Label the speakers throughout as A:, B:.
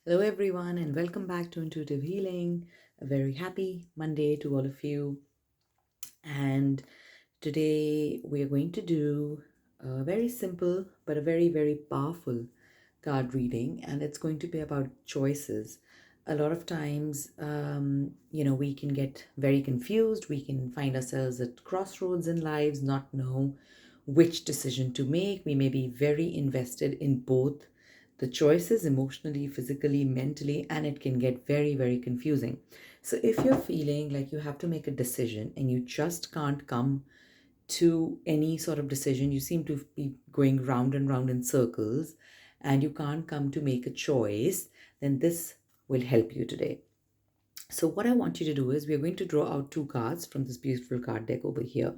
A: Hello, everyone, and welcome back to Intuitive Healing. A very happy Monday to all of you. And today we are going to do a very simple but a very, very powerful card reading, and it's going to be about choices. A lot of times, we can get very confused. We can find ourselves at crossroads in lives, not know which decision to make. We may be very invested in both the choices emotionally, physically, mentally, and it can get very, very confusing. So, if you're feeling like you have to make a decision and you just can't come to any sort of decision, you seem to be going round and round in circles, and you can't come to make a choice, then this will help you today. So, what I want you to do is we are going to draw out two cards from this beautiful card deck over here.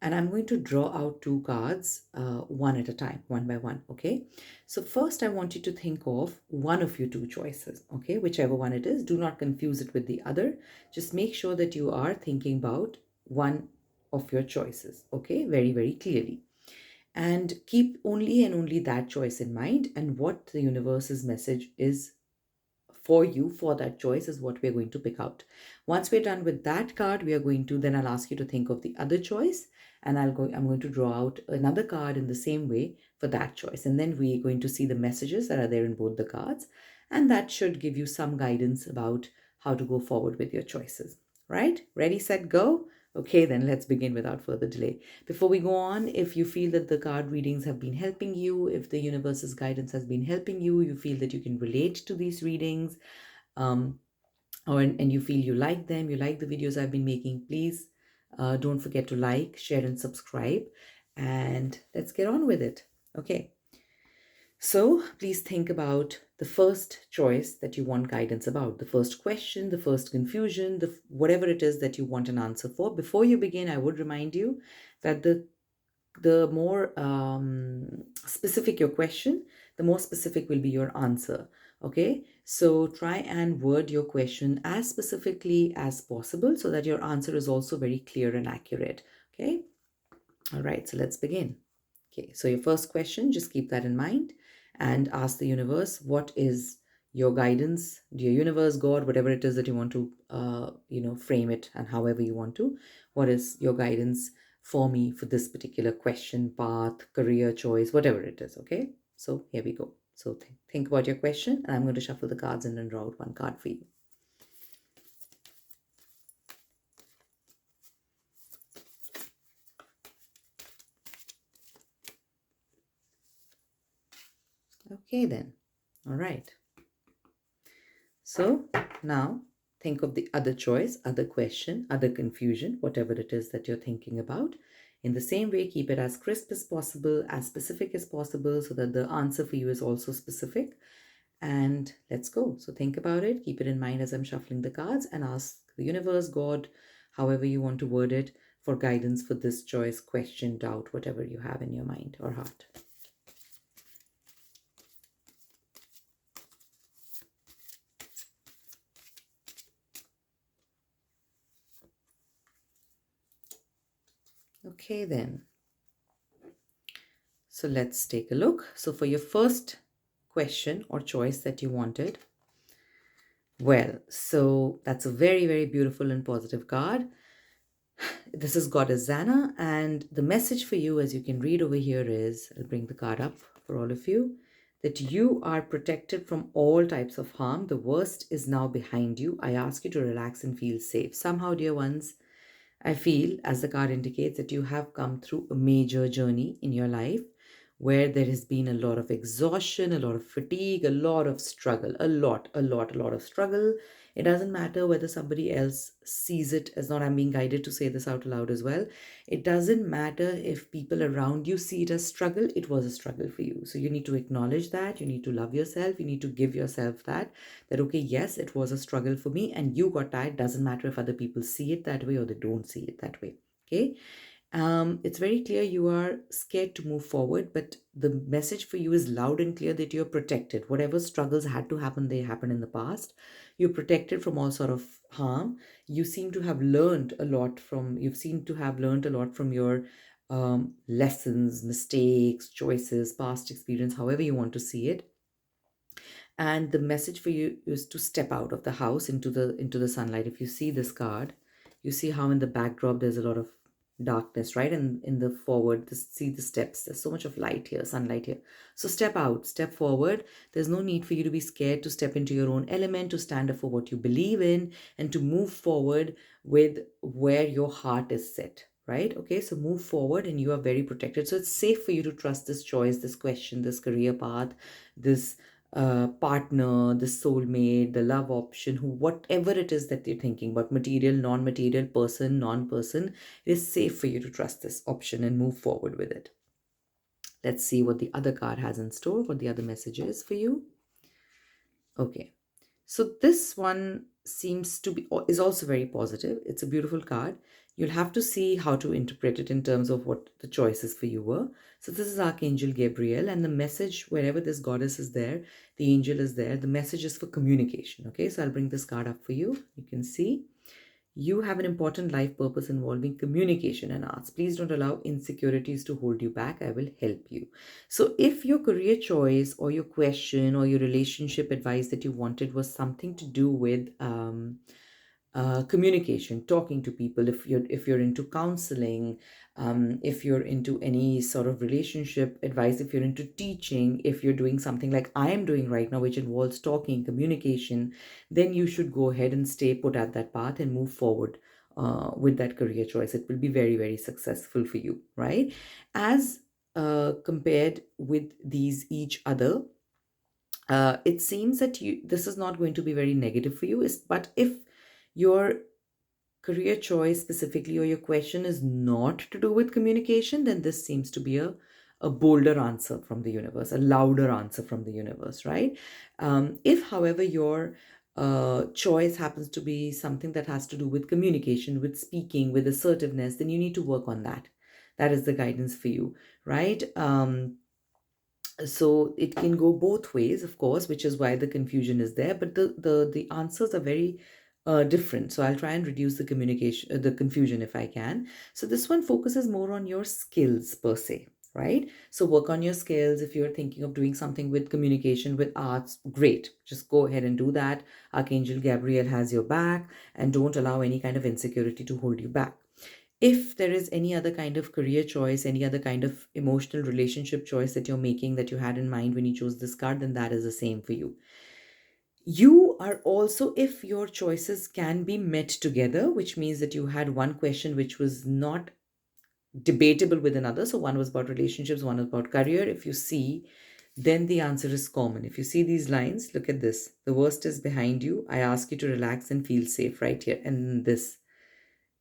A: And I'm going to draw out two cards one at a time, one by one. Okay. So, first, I want you to think of one of your two choices. Okay. Whichever one it is, do not confuse it with the other. Just make sure that you are thinking about one of your choices. Okay. Very, very clearly. And keep only and only that choice in mind, and what the universe's message is for you for that choice is what we're going to pick out. Once we're done with that card, we are going to then I'll ask you to think of the other choice, and I'm going to draw out another card in the same way for that choice. And then we're going to see the messages that are there in both the cards, and that should give you some guidance about how to go forward with your choices. Right? Ready, set, go. Okay, then let's begin without further delay. Before we go on, if you feel that the card readings have been helping you, if the universe's guidance has been helping you, you feel that you can relate to these readings, um, and you feel you like them, you like the videos I've been making, please don't forget to like, share, and subscribe. And let's get on with it. Okay. So please think about the first choice that you want guidance about, the first question, the first confusion, whatever it is that you want an answer for. Before you begin, I would remind you that the more specific your question, the more specific will be your answer. Okay, so try and word your question as specifically as possible so that your answer is also very clear and accurate. Okay, all right, so let's begin. Okay, so your first question, just keep that in mind and ask the universe, what is your guidance, dear universe, God, whatever it is that you want to, frame it and however you want to. What is your guidance for me for this particular question, path, career choice, whatever it is? Okay, so here we go. So think about your question, and I'm going to shuffle the cards and then draw out one card for you. Okay, then. All right. So now think of the other choice, other question, other confusion, whatever it is that you're thinking about. In the same way, keep it as crisp as possible, as specific as possible, so that the answer for you is also specific. And let's go. So think about it, keep it in mind as I'm shuffling the cards, and ask the universe, God, however you want to word it, for guidance for this choice, question, doubt, whatever you have in your mind or heart. Okay, then. So let's take a look. So for your first question or choice that you wanted, well, so that's a very, very beautiful and positive card. This is Goddess Zana, and the message for you, as you can read over here, is I'll bring the card up for all of you, that you are protected from all types of harm. The worst is now behind you. I ask you to relax and feel safe. Somehow, dear ones, I feel, as the card indicates, that you have come through a major journey in your life where there has been a lot of exhaustion, a lot of fatigue, a lot of struggle, a lot of struggle. It doesn't matter whether somebody else sees it as not, I'm being guided to say this out loud as well. It doesn't matter if people around you see it as struggle, it was a struggle for you. So you need to acknowledge that, you need to love yourself, you need to give yourself that okay, yes, it was a struggle for me and you got that. Doesn't matter if other people see it that way or they don't see it that way. Okay, it's very clear you are scared to move forward, but the message for you is loud and clear that you're protected. Whatever struggles had to happen, they happened in the past. You're protected from all sort of harm. You seem to have learned a lot from, you've seemed to have learned a lot from your lessons, mistakes, choices, past experience, however you want to see it. And the message for you is to step out of the house into the sunlight. If you see this card, you see how in the backdrop there's a lot of darkness, right? And in the forward, see the steps. There's so much of light here, sunlight here. So step out, step forward. There's no need for you to be scared to step into your own element, to stand up for what you believe in, and to move forward with where your heart is set. Right? Okay, so move forward and you are very protected. So it's safe for you to trust this choice, this question, this career path, this partner, the soulmate, the love option, who, whatever it is that you're thinking about, material, non-material, person, non-person, it is safe for you to trust this option and move forward with it. Let's see what the other card has in store, what the other message is for you. Okay, so this one seems to be is also very positive. It's a beautiful card. You'll have to see how to interpret it in terms of what the choices for you were. So this is Archangel Gabriel, and the message, wherever this goddess is there, the angel is there, the message is for communication. Okay, so I'll bring this card up for you. You can see you have an important life purpose involving communication and arts. Please don't allow insecurities to hold you back. I will help you. So, if your career choice or your question or your relationship advice that you wanted was something to do with communication, talking to people, if you're into counseling, if you're into any sort of relationship advice, if you're into teaching, if you're doing something like I am doing right now, which involves talking, communication, then you should go ahead and stay put at that path and move forward with that career choice. It will be very, very successful for you, right? As compared with these each other, it seems that this is not going to be very negative for you. But if your career choice specifically or your question is not to do with communication, then this seems to be a bolder answer from the universe, a louder answer from the universe, right? If, however, your choice happens to be something that has to do with communication, with speaking, with assertiveness, then you need to work on that. That is the guidance for you, right? So it can go both ways, of course, which is why the confusion is there, but the answers are very different. So I'll try and reduce the communication, the confusion if I can. So this one focuses more on your skills per se, right? So work on your skills. If you're thinking of doing something with communication, with arts, great. Just go ahead and do that. Archangel Gabriel has your back, and don't allow any kind of insecurity to hold you back. If there is any other kind of career choice, any other kind of emotional relationship choice that you're making that you had in mind when you chose this card, then that is the same for you. You are also, if your choices can be met together, which means that you had one question which was not debatable with another. So one was about relationships, one was about career. If you see, then the answer is common. If you see these lines, look at this. The worst is behind you. I ask you to relax and feel safe right here. And this.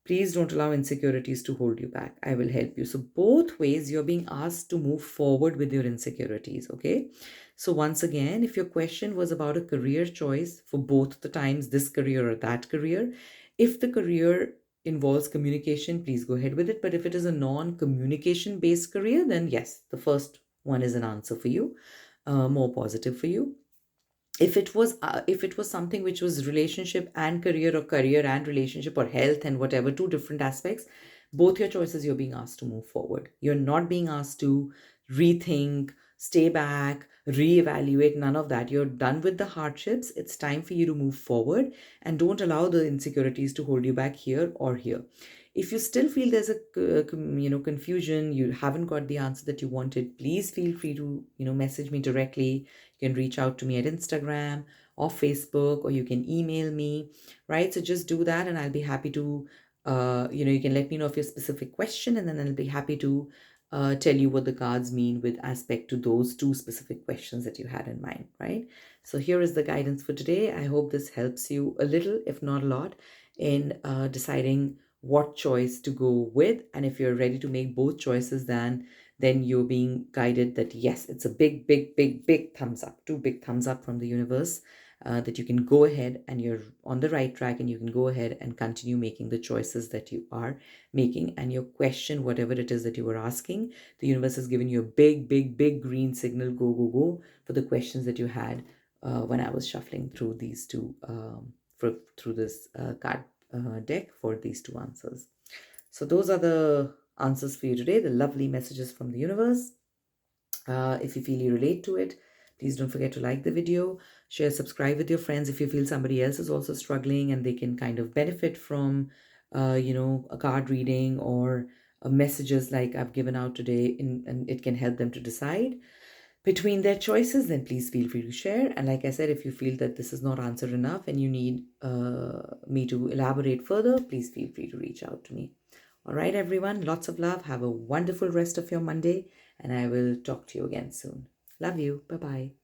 A: Please don't allow insecurities to hold you back. I will help you. So, both ways, you're being asked to move forward with your insecurities. Okay. So, once again, if your question was about a career choice for both the times, this career or that career, if the career involves communication, please go ahead with it. But if it is a non communication based career, then yes, the first one is an answer for you, more positive for you. If it was something which was relationship and career, or career and relationship, or health and whatever, two different aspects, both your choices, you're being asked to move forward. You're not being asked to rethink, stay back, reevaluate, none of that. You're done with the hardships. It's time for you to move forward, and don't allow the insecurities to hold you back here or here. If you still feel there's a confusion, you haven't got the answer that you wanted, please feel free to message me directly. You can reach out to me at Instagram or Facebook, or you can email me, right? So just do that, and I'll be happy to, you can let me know of your specific question, and then I'll be happy to tell you what the cards mean with aspect to those two specific questions that you had in mind, right? So here is the guidance for today. I hope this helps you a little, if not a lot, in deciding what choice to go with. And if you're ready to make both choices, then you're being guided that yes, it's a big, big, big, big thumbs up, two big thumbs up from the universe, that you can go ahead and you're on the right track, and you can go ahead and continue making the choices that you are making. And your question, whatever it is that you were asking, the universe has given you a big, big, big green signal, go, go, go, for the questions that you had when I was shuffling through these two, through this card deck for these two answers. So those are the answers for you today, the lovely messages from the universe. If you feel you relate to it, Please don't forget to like the video, share, subscribe with your friends if you feel somebody else is also struggling and they can kind of benefit from, a card reading or messages like I've given out today, and it can help them to decide between their choices. Then please feel free to share. And like I said, if you feel that this is not answered enough and you need me to elaborate further, please feel free to reach out to me. All right, everyone, lots of love. Have a wonderful rest of your Monday, and I will talk to you again soon. Love you. Bye-bye.